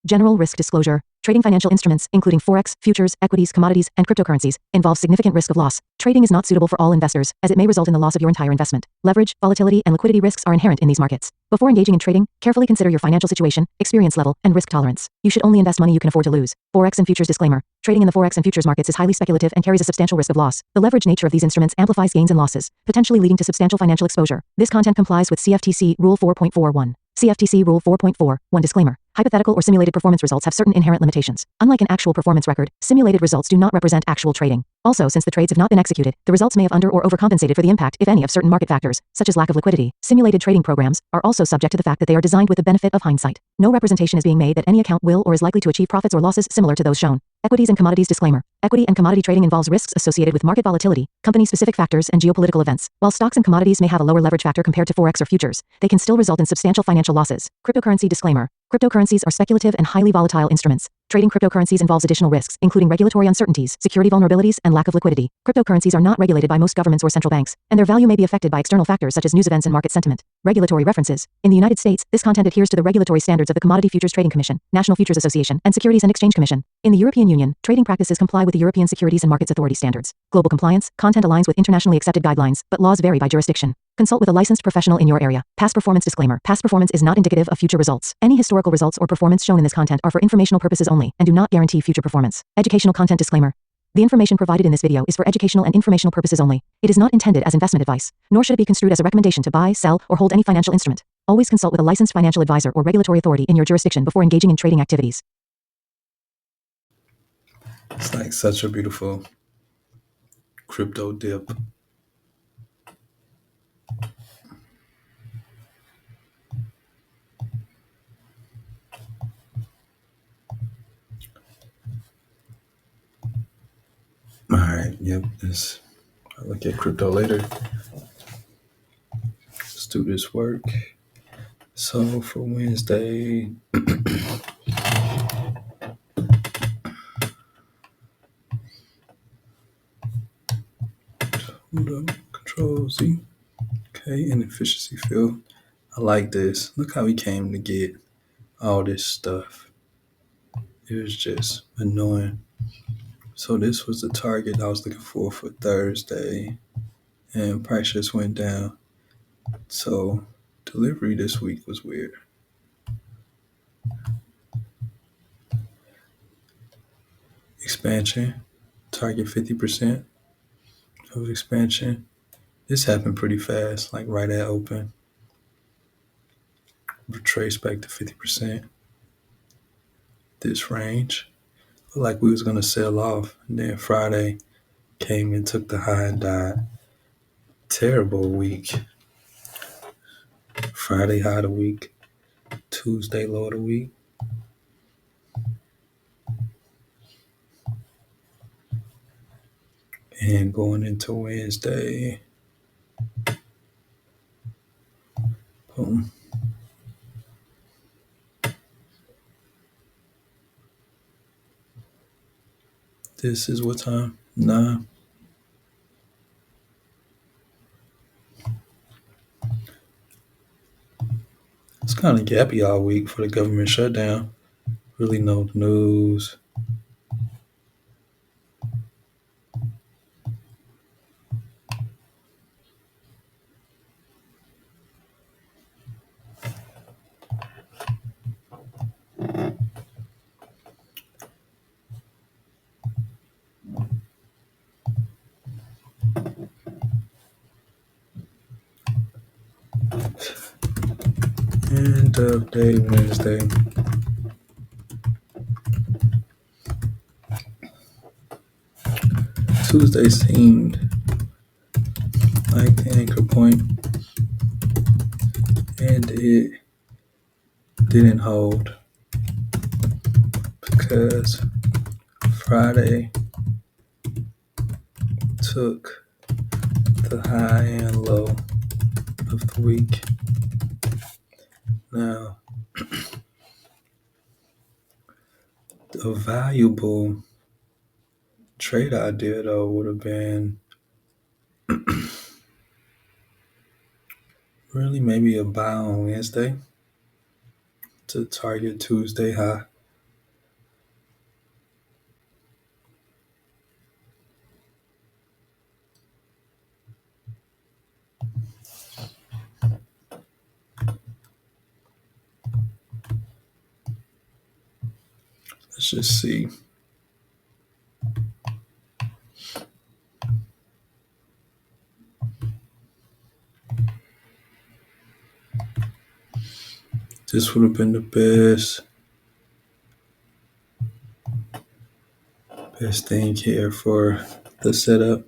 General risk disclosure. Trading financial instruments, including forex, futures, equities, commodities, and cryptocurrencies, involves significant risk of loss. Trading is not suitable for all investors, as it may result in the loss of your entire investment. Leverage, volatility, and liquidity risks are inherent in these markets. Before engaging in trading, carefully consider your financial situation, experience level, and risk tolerance. You should only invest money you can afford to lose. Forex and futures disclaimer. Trading in the forex and futures markets is highly speculative and carries a substantial risk of loss. The leverage nature of these instruments amplifies gains and losses, potentially leading to substantial financial exposure. This content complies with CFTC Rule 4.41. CFTC Rule 4.41 disclaimer. Hypothetical or simulated performance results have certain inherent limitations. Unlike an actual performance record, simulated results do not represent actual trading. Also, since the trades have not been executed, the results may have under or overcompensated for the impact, if any, of certain market factors, such as lack of liquidity. Simulated trading programs are also subject to the fact that they are designed with the benefit of hindsight. No representation is being made that any account will or is likely to achieve profits or losses similar to those shown. Equities and commodities disclaimer. Equity and commodity trading involves risks associated with market volatility, company-specific factors, and geopolitical events. While stocks and commodities may have a lower leverage factor compared to forex or futures, they can still result in substantial financial losses. Cryptocurrency disclaimer. Cryptocurrencies are speculative and highly volatile instruments. Trading cryptocurrencies involves additional risks, including regulatory uncertainties, security vulnerabilities, and lack of liquidity. Cryptocurrencies are not regulated by most governments or central banks, and their value may be affected by external factors such as news events and market sentiment. Regulatory references. In the United States, this content adheres to the regulatory standards of the Commodity Futures Trading Commission, National Futures Association, and Securities and Exchange Commission. In the European Union, trading practices comply with the European Securities and Markets Authority standards. Global compliance, content aligns with internationally accepted guidelines, but laws vary by jurisdiction. Consult with a licensed professional in your area. Past performance disclaimer. Past performance is not indicative of future results. Any historical results or performance shown in this content are for informational purposes only and do not guarantee future performance. Educational content disclaimer. The information provided in this video is for educational and informational purposes only. It is not intended as investment advice, nor should it be construed as a recommendation to buy, sell, or hold any financial instrument. Always consult with a licensed financial advisor or regulatory authority in your jurisdiction before engaging in trading activities. It's like such a beautiful crypto dip. All right, yep. I'll look at crypto later. Let's do this work. So for Wednesday, hold up, Control Z. Okay, inefficiency field. I like this. Look how we came to get all this stuff. It was just annoying. So this was the target I was looking for Thursday, and price just went down. So delivery this week was weird. Expansion, target 50% of expansion. This happened pretty fast, like right at open. Retrace back to 50%. This range. Looked like we was gonna sell off. And then Friday came and took the high and died. Terrible week. Friday high of the week. Tuesday low of the week. And going into Wednesday. Boom. This is what time? 9. It's kind of gappy all week for the government shutdown. Really no news. End of day Wednesday. Tuesday seemed like the anchor point, and it didn't hold because Friday took the high and low of the week. Now, a valuable trade idea though would have been really maybe a buy on Wednesday to target Tuesday high just see. This would have been the best thing here for the setup.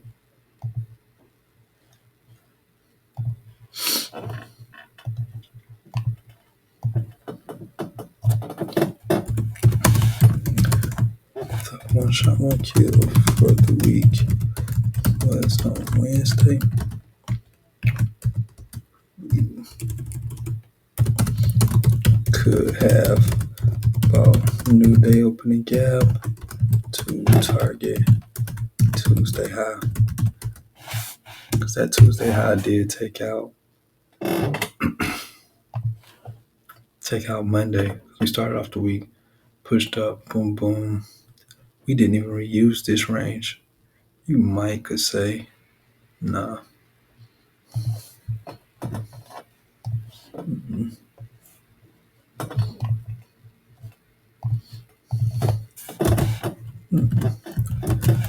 The one shot, one kill for the week was on Wednesday. Could have about New Day opening gap to target Tuesday high. Because that Tuesday high did take out Monday. We started off the week, pushed up, boom, boom. We didn't even reuse this range. You might could say, nah.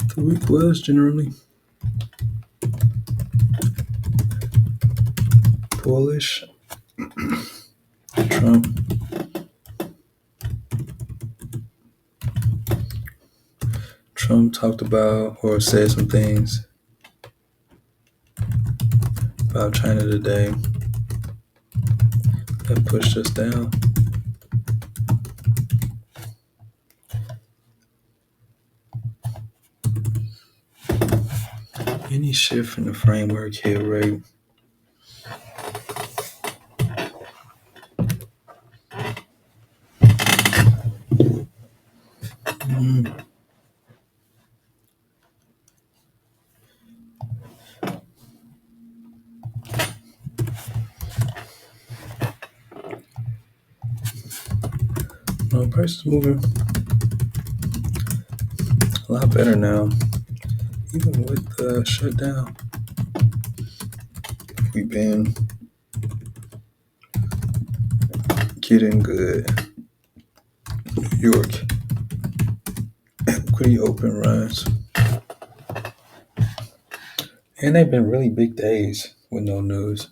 The week was generally bullish. Trump talked about or said some things about China today that pushed us down. Any shift in the framework hit rate. No, price is moving a lot better now, even with the shutdown. We've been getting good. New York equity open runs. And they've been really big days with no news.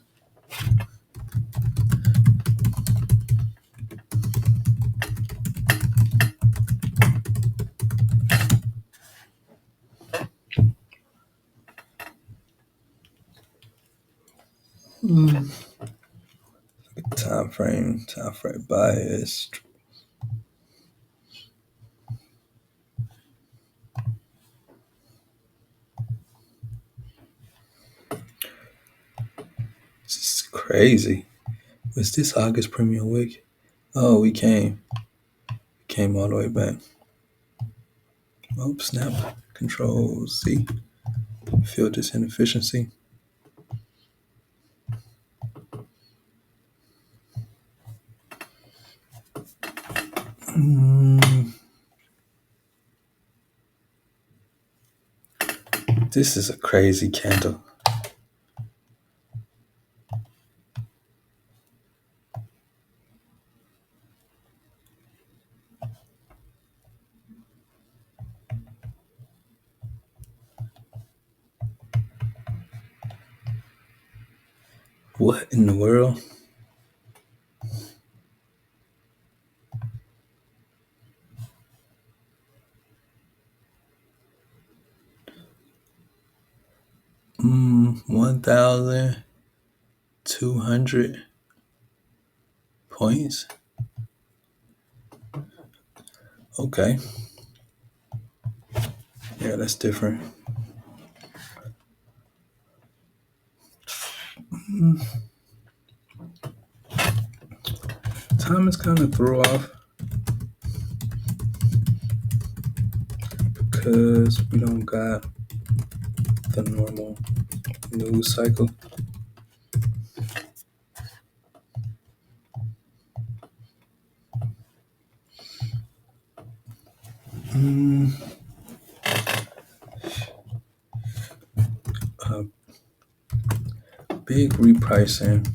Time frame bias. This is crazy. Was this August Premium Week? Oh, we came all the way back. Oh, snap. Control C. Feel this inefficiency. This is a crazy candle. What in the world? $1,200 points. Okay. Yeah, that's different. Time is kind of throw off because we don't got the normal news cycle. Big repricing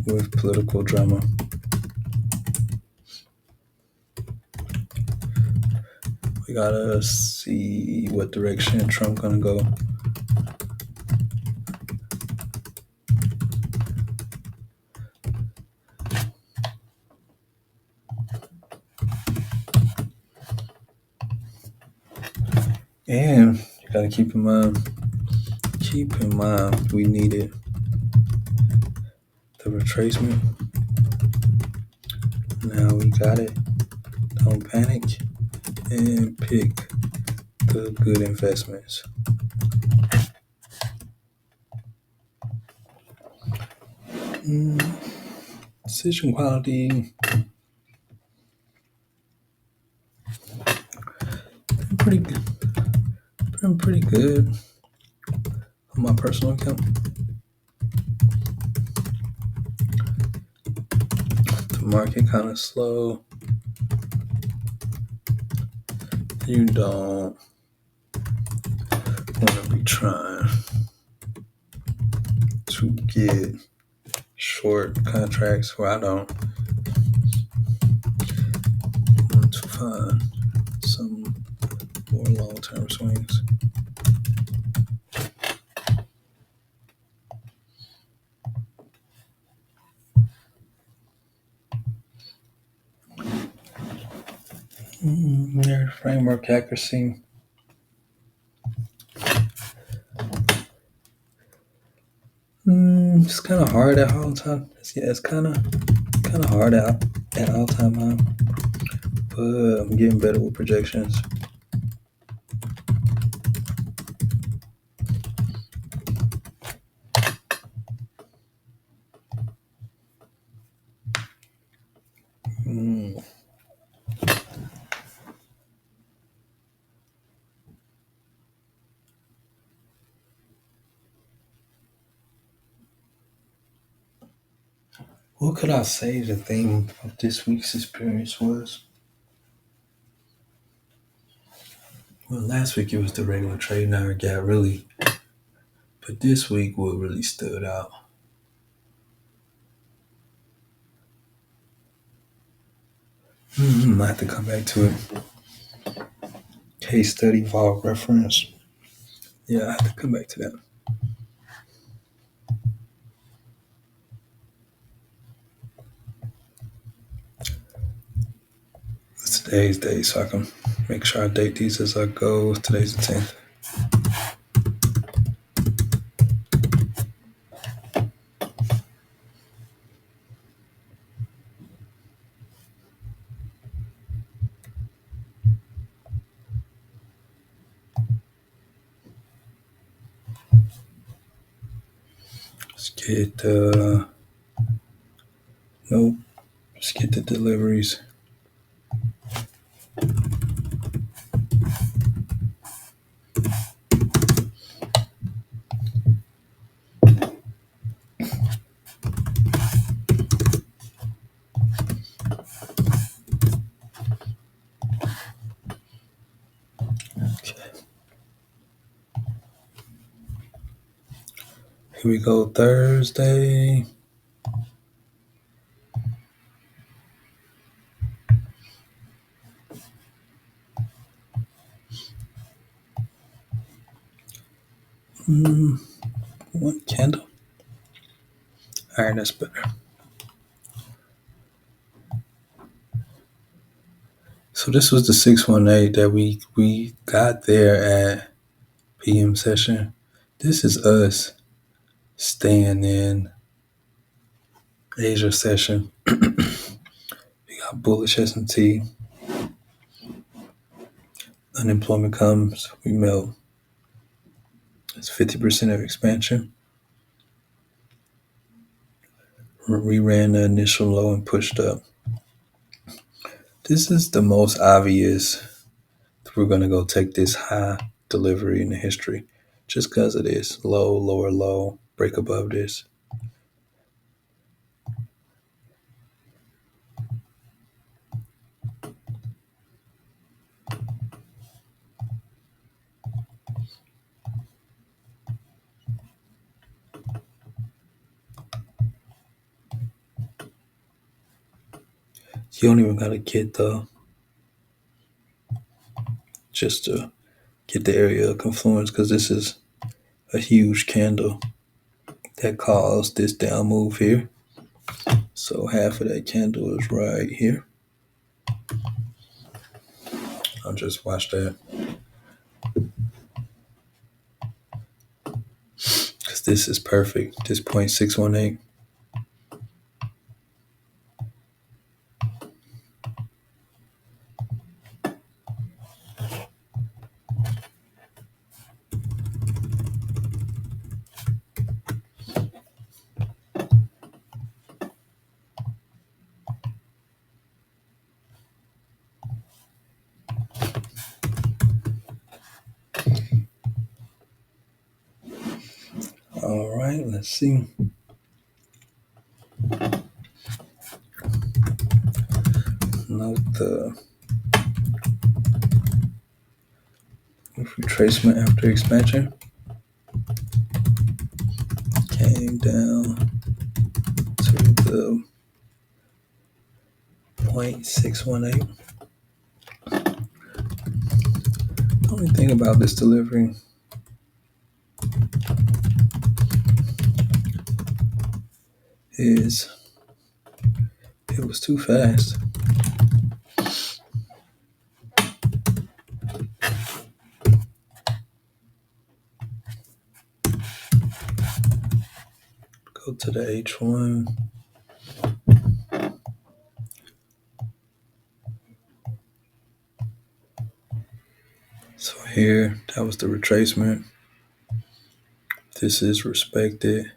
with political drama. We gotta see what direction Trump gonna go. And you gotta keep in mind, we needed the retracement. Now we got it. Don't panic and pick the good investments. Decision quality, pretty good. Pretty good on my personal account. The market kind of slow. You don't want to be trying to get short contracts where I don't want to find some more long-term swings. Their framework accuracy. It's kind of hard at all time. It's kind of hard at all time high, but I'm getting better with projections. What could I say the theme of this week's experience was? Well, last week it was the regular trading hour gap, really. But this week, what really stood out? I have to come back to it. Case study, vol reference. Yeah, I have to come back to that. It's today's date, so I can make sure I date these as I go. Today's the 10th. Let's get nope. Let's get the deliveries. Here we go, Thursday. One candle. All right, that's better. So this was the 618 that we got there at PM session. This is us staying in Asia session. We got bullish S&T. Unemployment comes, we melt. It's 50% of expansion. We ran the initial low and pushed up. This is the most obvious that we're going to go take this high delivery in the history just because it is low, lower, low, break above this. You don't even got to get the just to get the area of confluence because this is a huge candle that caused this down move here. So half of that candle is right here. I'll just watch that because this is perfect. This 0.618. All right, let's see. Note the retracement after expansion came down to the 0.618. The only thing about this delivery is it was too fast. Go to the H1. So here, that was the retracement. This is respected.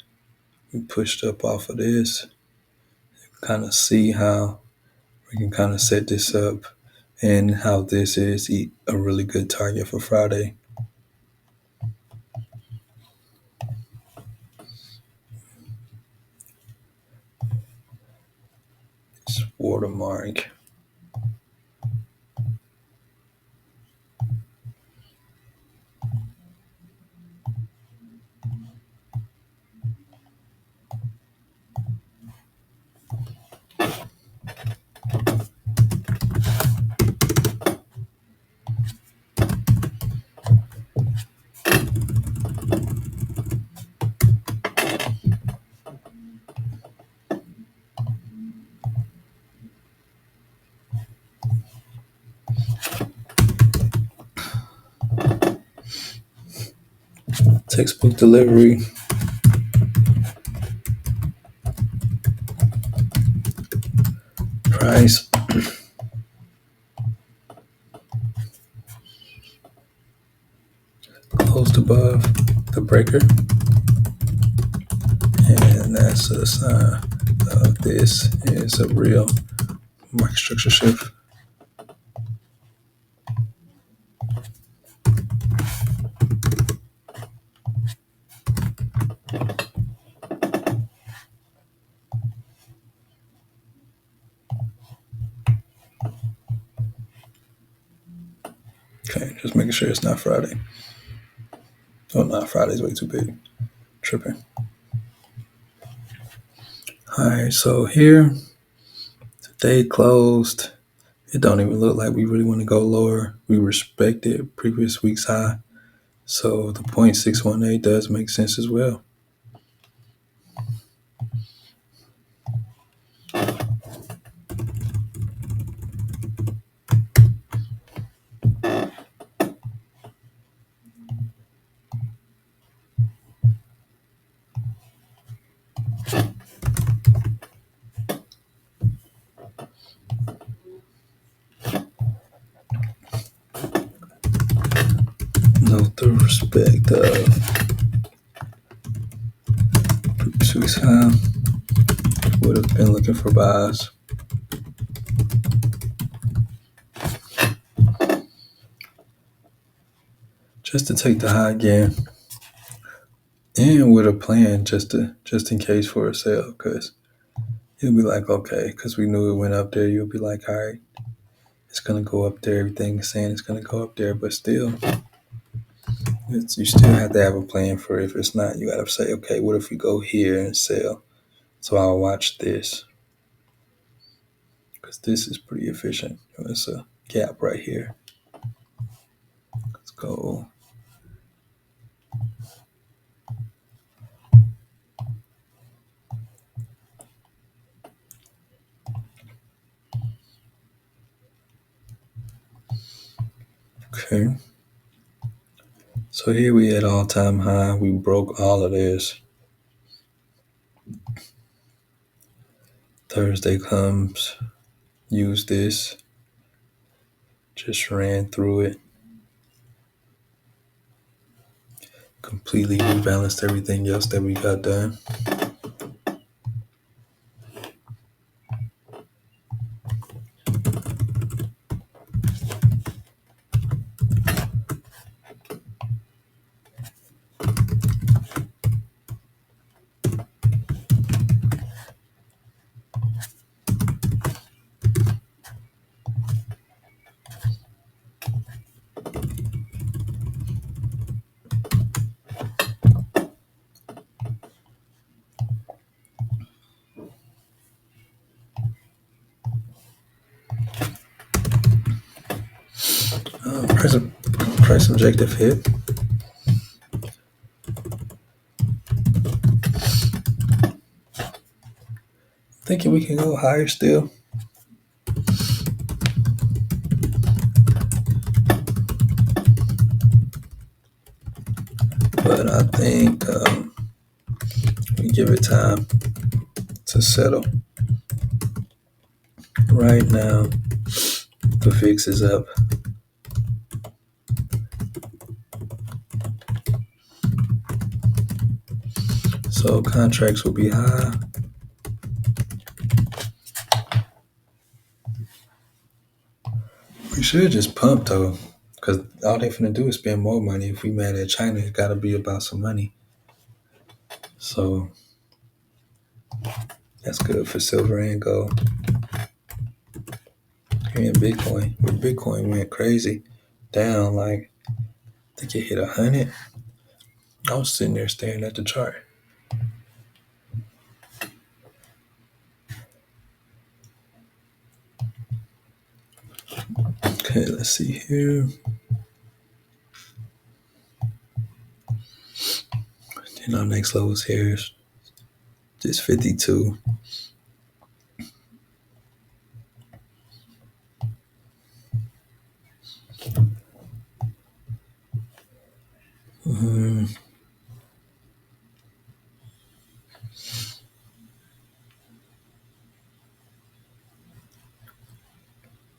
We pushed up off of this. Kind of see how we can kind of set this up and how this is a really good target for Friday. It's watermark. Textbook delivery. Price. Closed above the breaker. And that's a sign of this is a real market structure shift. Okay, just making sure it's not Friday. Oh, not Friday's way too big. Tripping. All right, so here, today closed. It don't even look like we really want to go lower. We respected previous week's high. So the 0.618 does make sense as well. Note the respect of previous week's high. Would have been looking for buys. Just to take the high again. And with a plan just in case for a sale, because you'll be like, okay, because we knew it went up there. You'll be like, all right, it's gonna go up there. Everything's saying it's gonna go up there, but still, you still have to have a plan for if it's not. You gotta say, okay, what if we go here and sell? So I'll watch this because this is pretty efficient. It's a gap right here. go. Okay. So here we at all-time high. We broke all of this. Thursday comes, use this. Just ran through it. Completely rebalanced everything else that we got done. Price objective hit. Thinking we can go higher still. But I think we give it time to settle. Right now, the fix is up. So contracts will be high. We should just pump though, because all they're finna do is spend more money. If we mad at China, it gotta be about some money. So that's good for silver and gold. Here in Bitcoin, where Bitcoin went crazy, down like I think it hit 100. I was sitting there staring at the chart. Okay, let's see here. Then our next level is here. Just 52.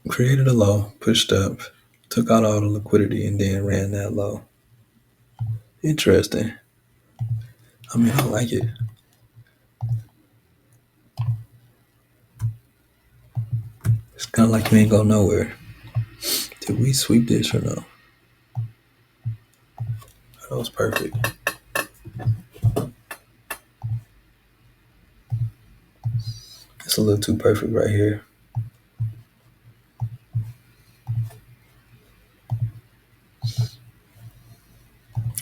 Created a low, pushed up, took out all the liquidity, and then ran that low. Interesting. I mean, I like it. It's kind of like we ain't go nowhere. Did we sweep this or no? That was perfect. It's a little too perfect right here.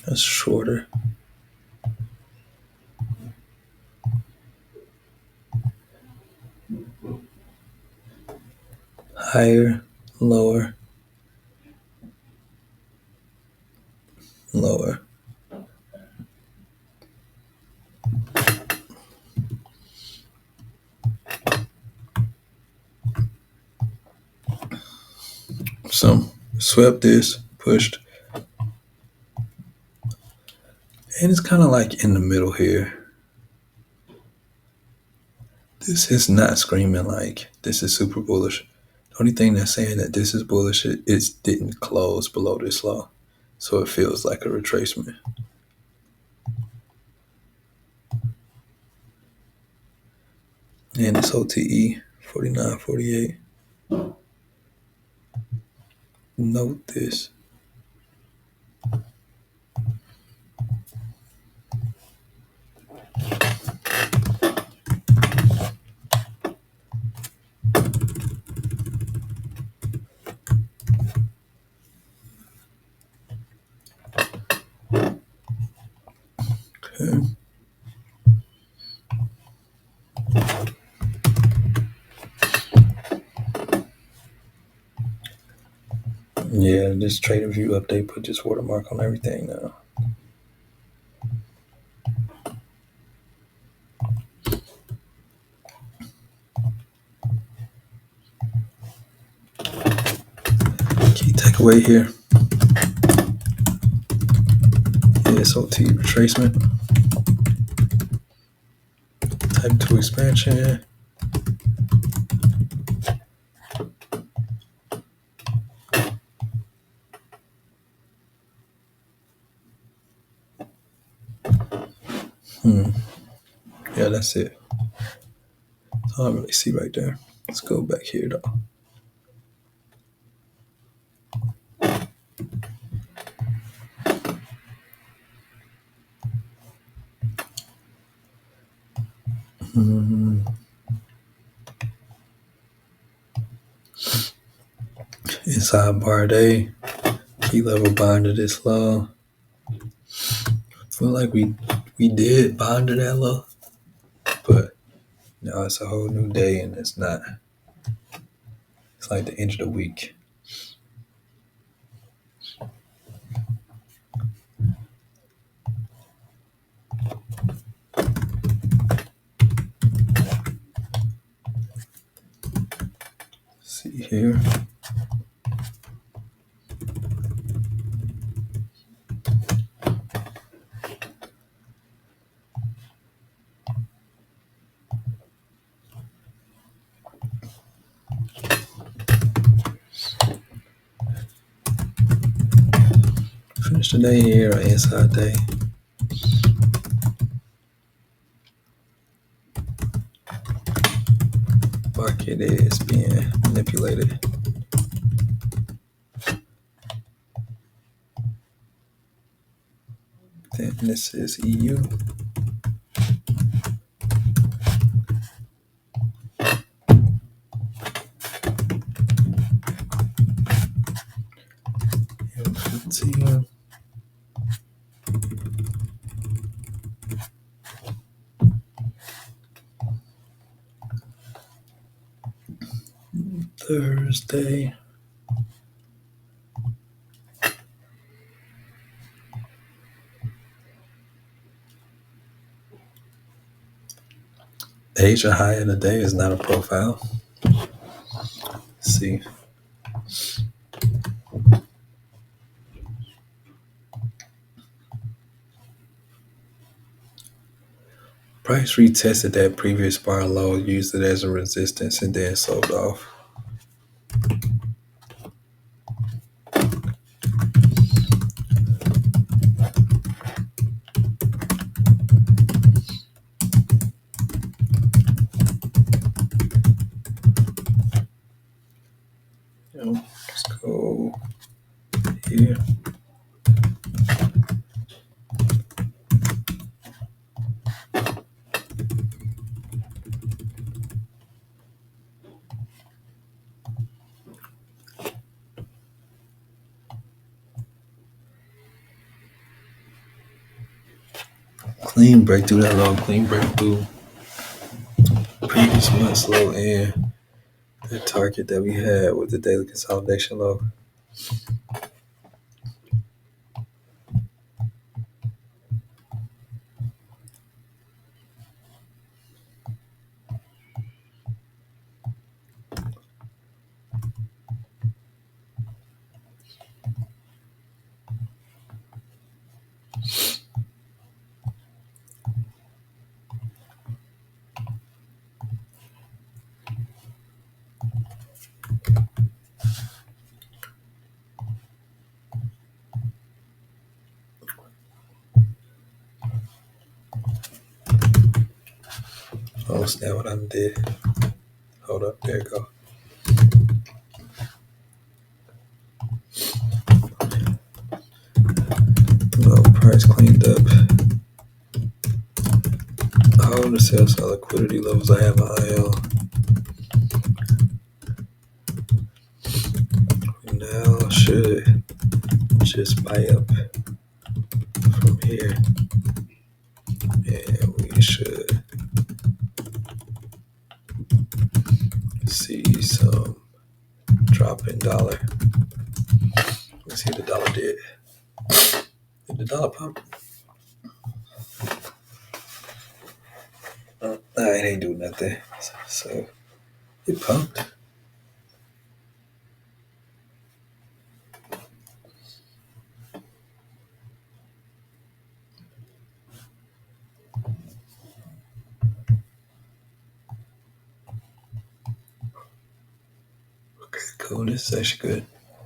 That's shorter. Higher, lower, lower. So swept this, pushed. And it's kind of like in the middle here. This is not screaming like this is super bullish. The only thing that's saying that this is bullish is it didn't close below this low. So it feels like a retracement. And it's OTE 49.48. Note this. Okay. Yeah, this trader view update put this watermark on everything now. Key takeaway here. SOT retracement. Type 2 expansion. Yeah, that's it. That's all I really see right there. Let's go back here though. Inside bar day, key level bind to this low. Feel like we did bind to that low, but now it's a whole new day and it's not. It's like the end of the week. See here. Finish the day here or inside day. Market is being manipulated. Then this is EU. M15. Thursday. Asia high of the day is not a profile. Let's see. Price retested that previous bar low, used it as a resistance, and then sold off. Let's go here. Clean break through that low, clean break through previous month's low and the target that we had with the daily consolidation low. Oh, snap, what I did. Hold up, there you go. Low price cleaned up. All the sales and liquidity levels I have an eye on. Now should just buy up from here. And we should see some drop in dollar. Let's see what the dollar did. Did the dollar pump? It ain't doing nothing. So it pumped. Okay, cool. This is actually good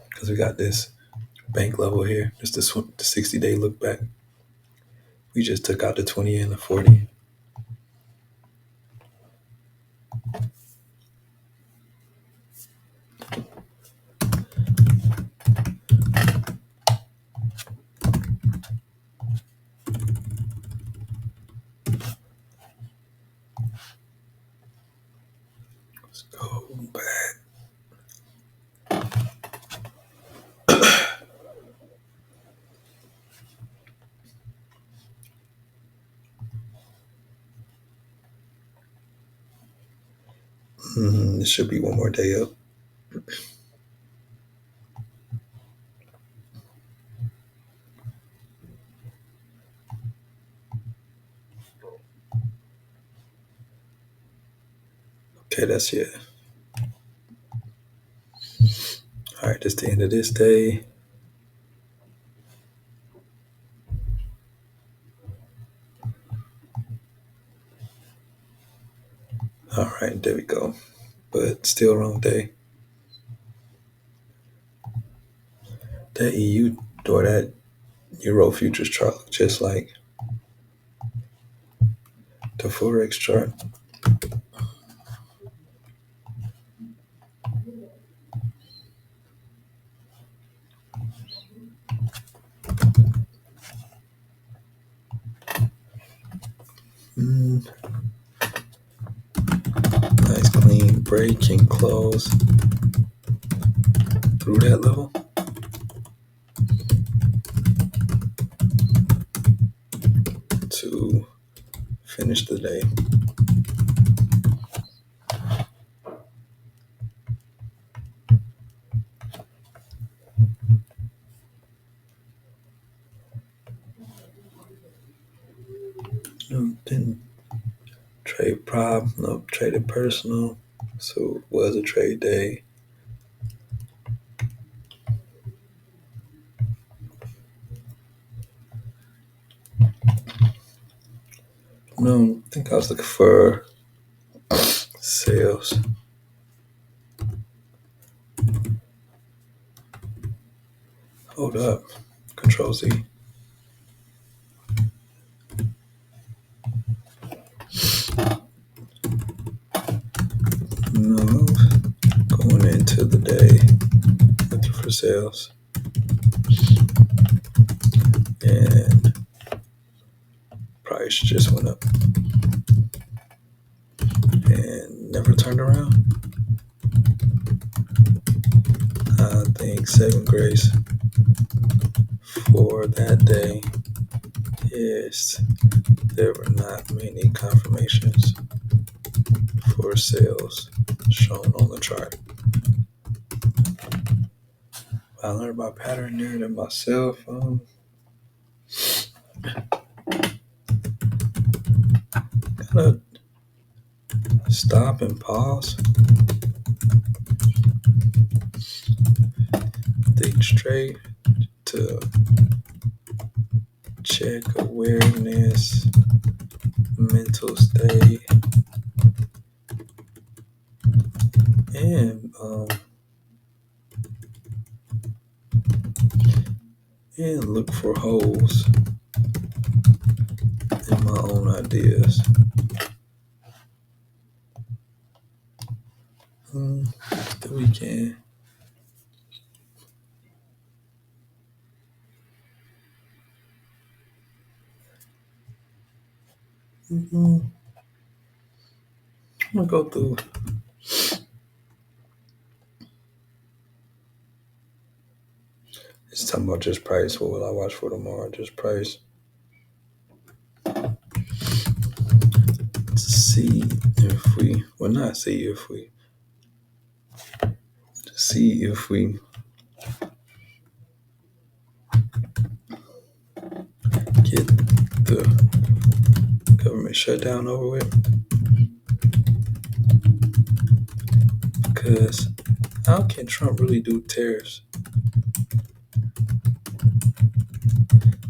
because we got this bank level here. Just the 60-day look back. We just took out the 20 and the 40. Let's go back. This should be one more day up. Okay, that's it. All right, that's the end of this day. All right, there we go. But still wrong day. That EU or that Euro futures chart look just like the Forex chart. Nice clean break and close through that level. To finish the day. Didn't trade prop, no, traded personal. So it was a trade day. No, I think I was looking for sales. Hold up. Control Z. No, going into the day, looking for sales. And price just went up. And never turned around. I think saving grace for that day is there were not many confirmations for sales shown on the chart. I learned about pattern narrative myself. Gotta stop and pause. Think straight to check awareness, mental state, and look for holes in my own ideas. The weekend. I'm gonna go through. It's talking about just price. What will I watch for tomorrow? Just price. See if we, well, not see if we, see if we get the government shutdown over with. Because how can Trump really do tariffs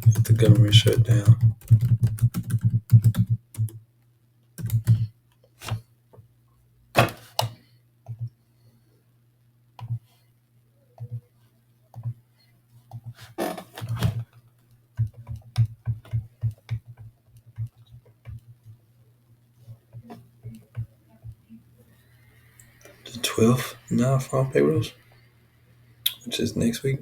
if the government shut down? The 12th now farm payrolls, which is next week.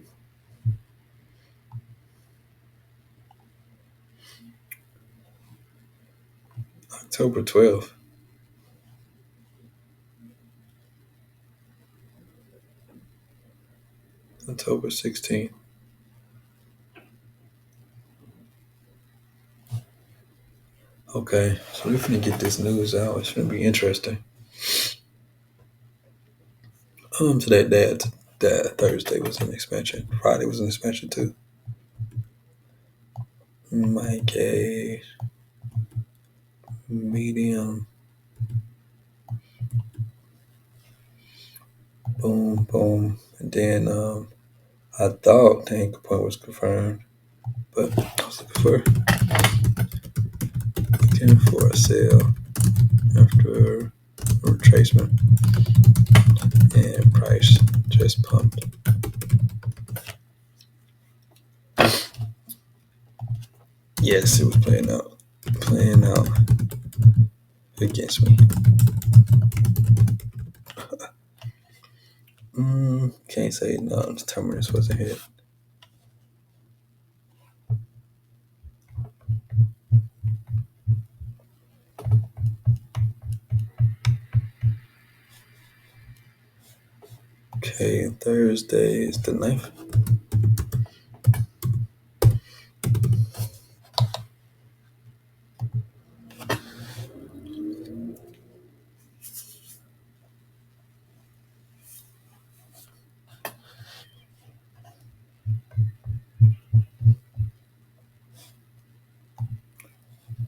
October 12th. October 16th. Okay, so we're gonna get this news out. It's gonna be interesting. So that Thursday was an expansion. Friday was an expansion too. Mike A. Medium. Boom, boom. And then I thought the anchor point was confirmed, but I was looking for a sale after a retracement, and price just pumped. Yes, it was playing out against me. Can't say no. The terminus wasn't hit. Okay, Thursday is the 9th.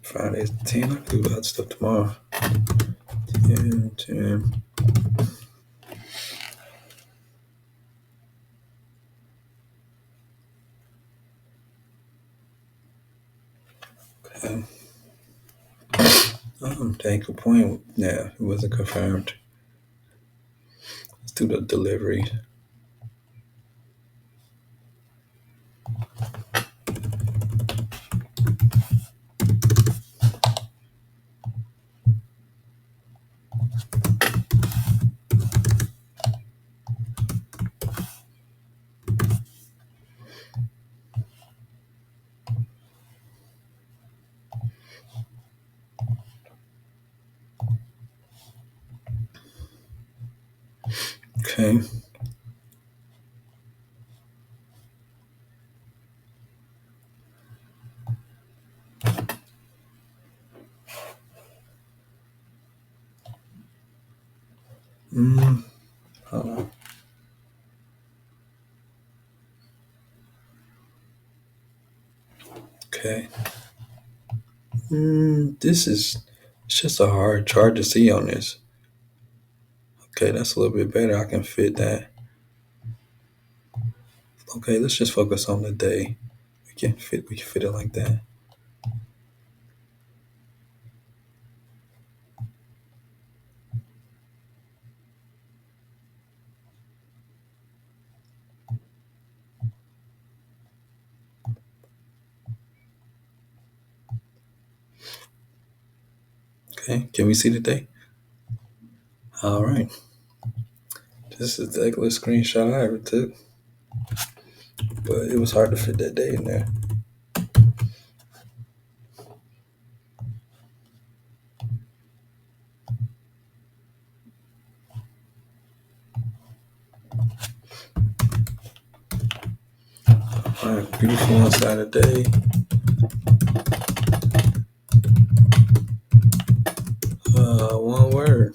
Friday is the 10th. I can do that stuff tomorrow. 10. Okay. The anchor point, yeah, it wasn't confirmed. Let's do the delivery. Okay. Okay. It's just a hard chart to see on this. Okay, that's a little bit better. I can fit that. Okay, let's just focus on the day. We can fit it like that. Okay, can we see the day? All right. This is the ugliest screenshot I ever took, but it was hard to fit that day in there. All right, beautiful inside the day. One word.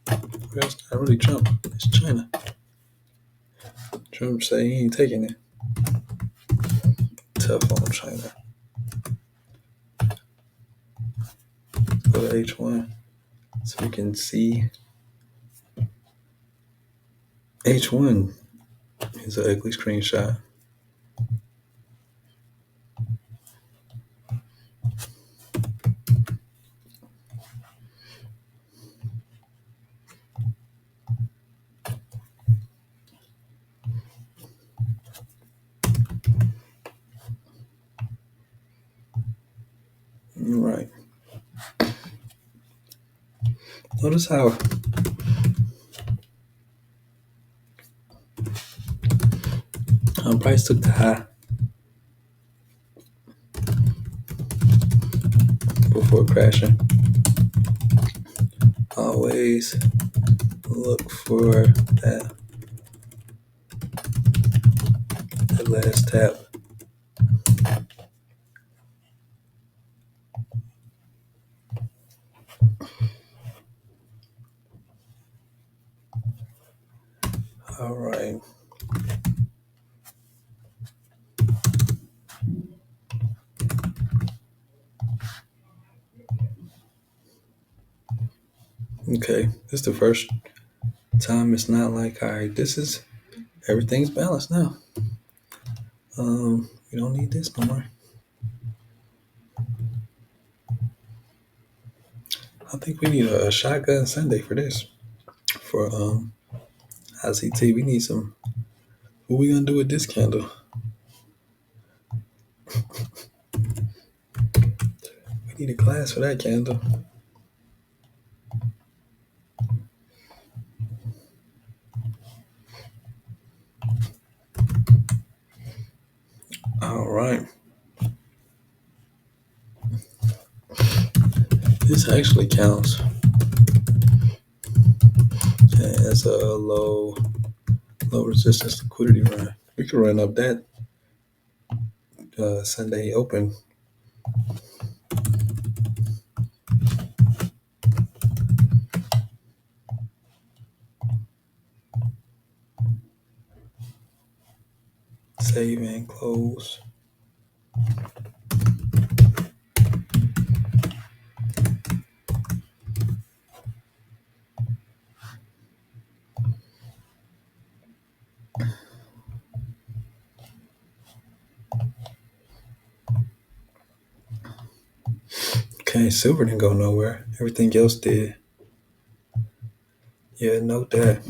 Who else not really Trump? It's China. Trump say he ain't taking it. tough on China. Go to H1 so we can see. H1 is an ugly screenshot. Right. Notice how price took the high before crashing. Always look for that last tap. All right. Okay, this is the first time it's not like, all right, this is, everything's balanced now. We don't need this no more. I think we need a shotgun Sunday for this. For ICT, we need some. What we gonna do with this candle? We need a class for that candle. All right. This actually counts as a low resistance liquidity run. We could run up that Sunday open. Save and close. Okay, silver didn't go nowhere. Everything else did. Yeah, note that.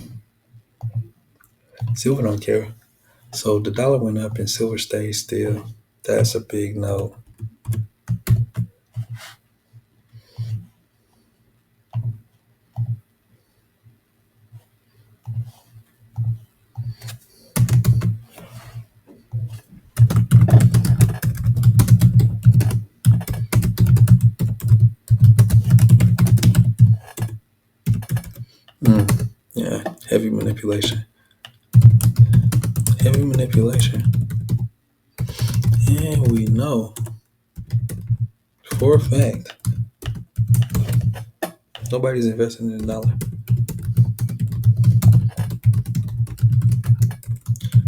Silver don't care. So the dollar went up and silver stayed still. That's a big note. Yeah, heavy manipulation. Heavy manipulation. And we know for a fact nobody's investing in the dollar.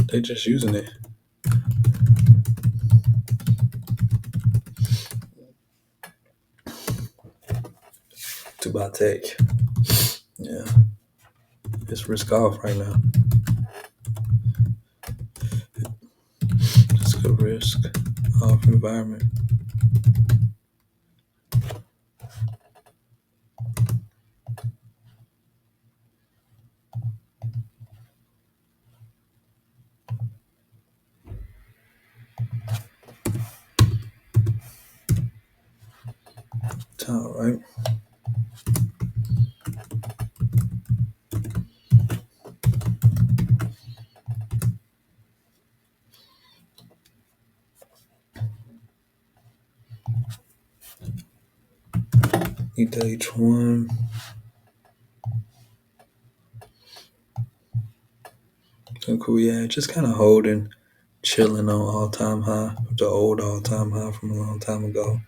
They're just using it to buy tech. Yeah, it's risk off right now. It's a risk off environment. All right. Need the H1. So cool, yeah, just kind of holding, chilling on all-time high, the old all-time high from a long time ago.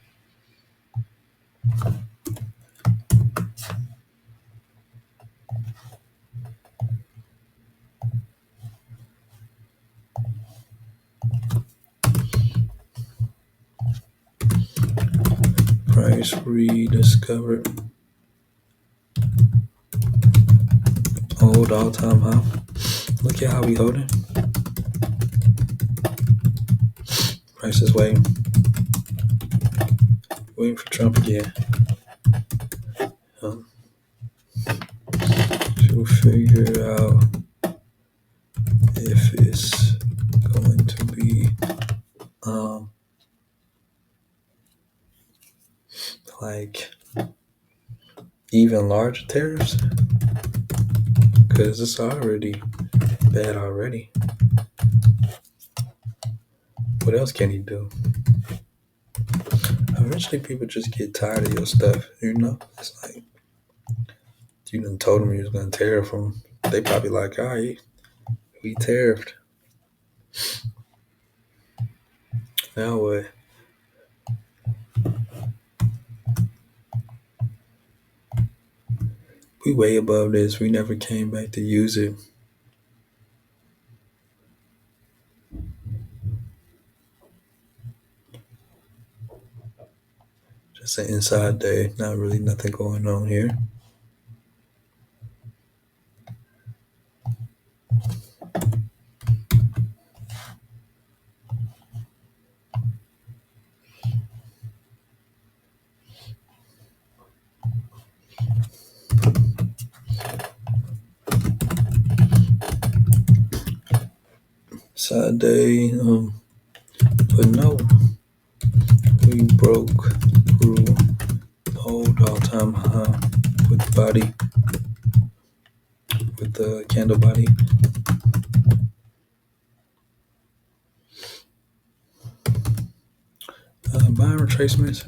price rediscovered. Old all-time high. Look at how we holding. Price is waiting. Waiting for Trump again. To figure out if it's going to be like even larger tariffs, because it's already bad already. What else can he do? Eventually people just get tired of your stuff, you know? It's like, you done told them you was going to tariff them. They probably like, all right, we tariffed. Now what? We way above this. We never came back to use it. Just an inside day. Not really nothing going on here. Side day, but no, we broke through old all-time high with body, with the candle body. Buying retracements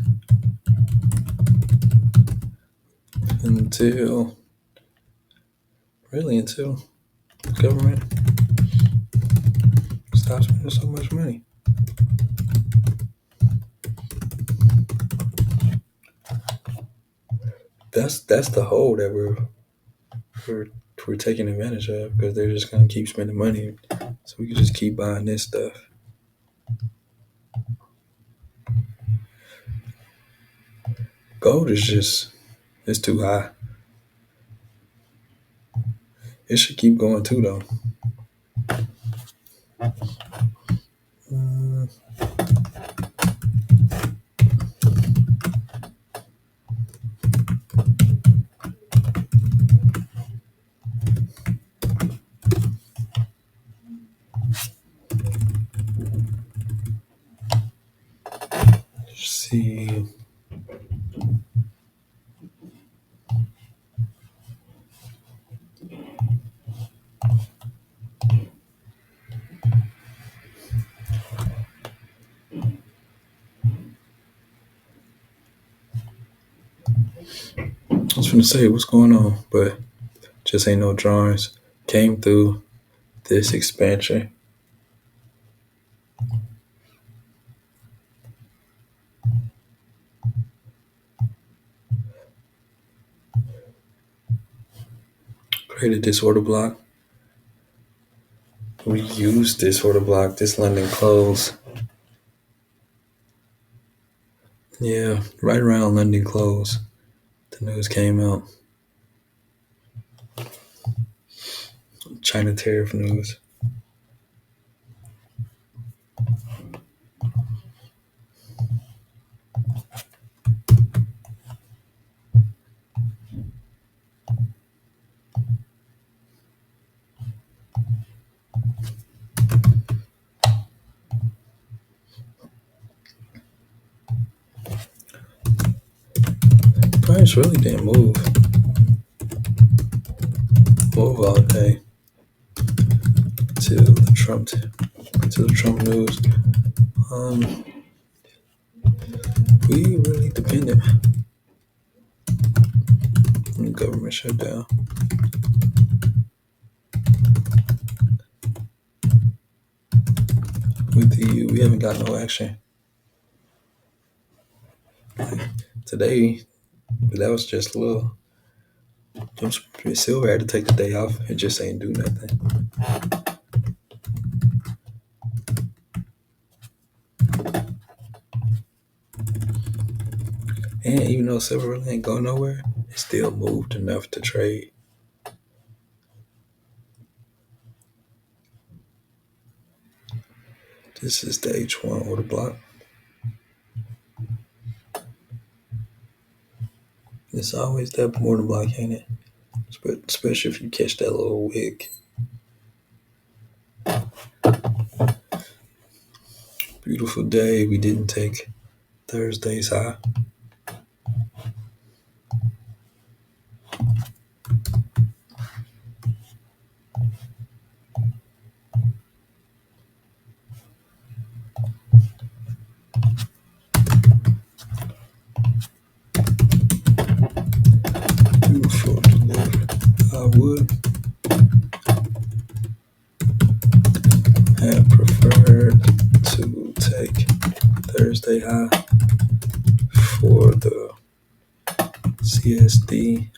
until the government stops spending so much money. That's the hole that we're taking advantage of, because they're just gonna keep spending money, so we can just keep buying this stuff. Gold is just, it's too high. It should keep going too, though. Let's see. I was gonna say what's going on, but just ain't no drawings. Came through this expansion. Created this order block. We used this order block, this London close. Yeah, right around London close, the news came out. China tariff news. Price really didn't move all day till the Trump news. We really dependent on the government shutdown. With the EU, we haven't got no action. Today, but that was just a little. Silver had to take the day off and just ain't do nothing. And even though silver really ain't go nowhere, it still moved enough to trade. This is the H1 order block. It's always that order block, ain't it? Especially if you catch that little wick. Beautiful day. We didn't take Thursday's high. Beautiful delivery. I would have preferred to take Thursday high for the CSD.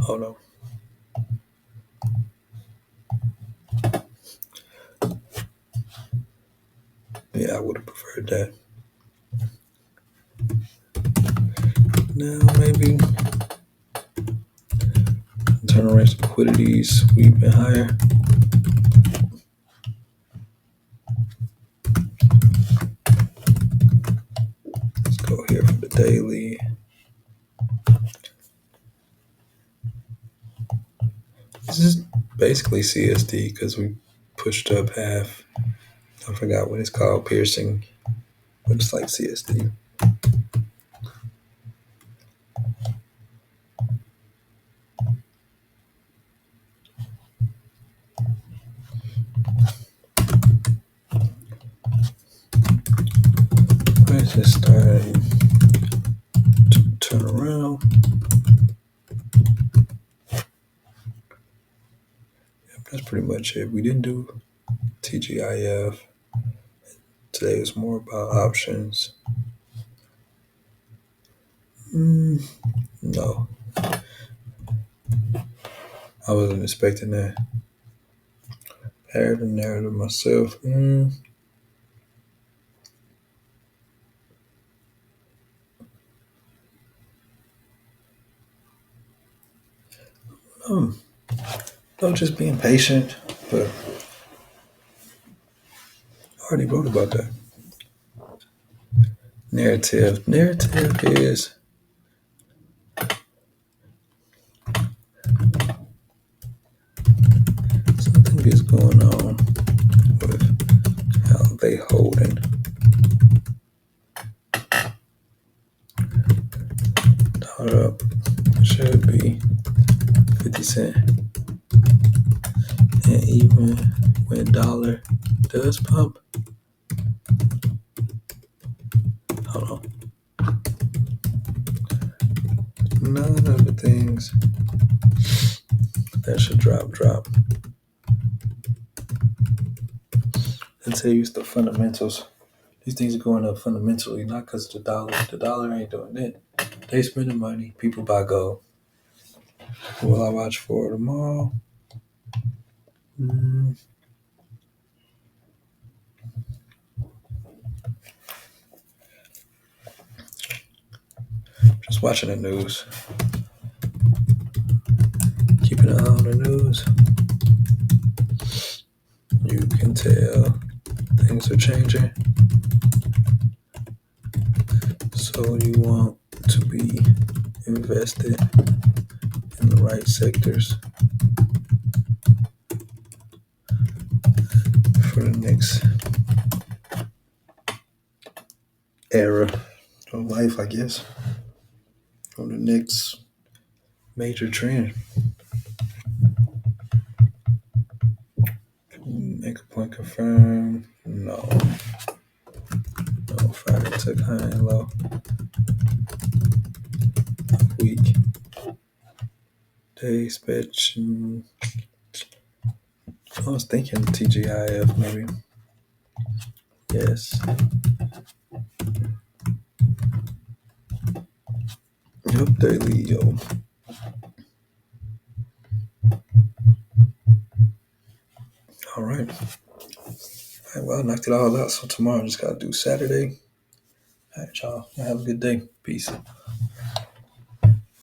Hold on. Yeah, I would have preferred that. Now maybe internal range liquidity sweeping higher. Let's go here for the daily. This is basically CSD because we pushed up half. I forgot what it's called, piercing, but it's like CSD. Price is starting to turn around. Yep, that's pretty much it. We didn't do TGIF. Today was more about options. No. I wasn't expecting that. Paired the narrative myself. No, just being patient, but I already wrote about that. Narrative. Narrative is something is going on with how they holding. Dollar up should be 50 cents. And even when dollar does pump, hold on. None of the things that should drop. Let's say use the fundamentals. These things are going up fundamentally, not because of the dollar. The dollar ain't doing it. They spending money. People buy gold. What will I watch for tomorrow? Just watching the news. Keeping an eye on the news. You can tell things are changing. So you want to be invested in the right sectors for the next era of life, I guess, or the next major trend. Make a point confirm. No. Friday took high and low. Week. Day inspection. I was thinking TGIF maybe. Yes. Yep, daily, yo. All right. All right, well, I knocked it all out. So tomorrow I just got to do Saturday. All right, y'all. Y'all have a good day. Peace.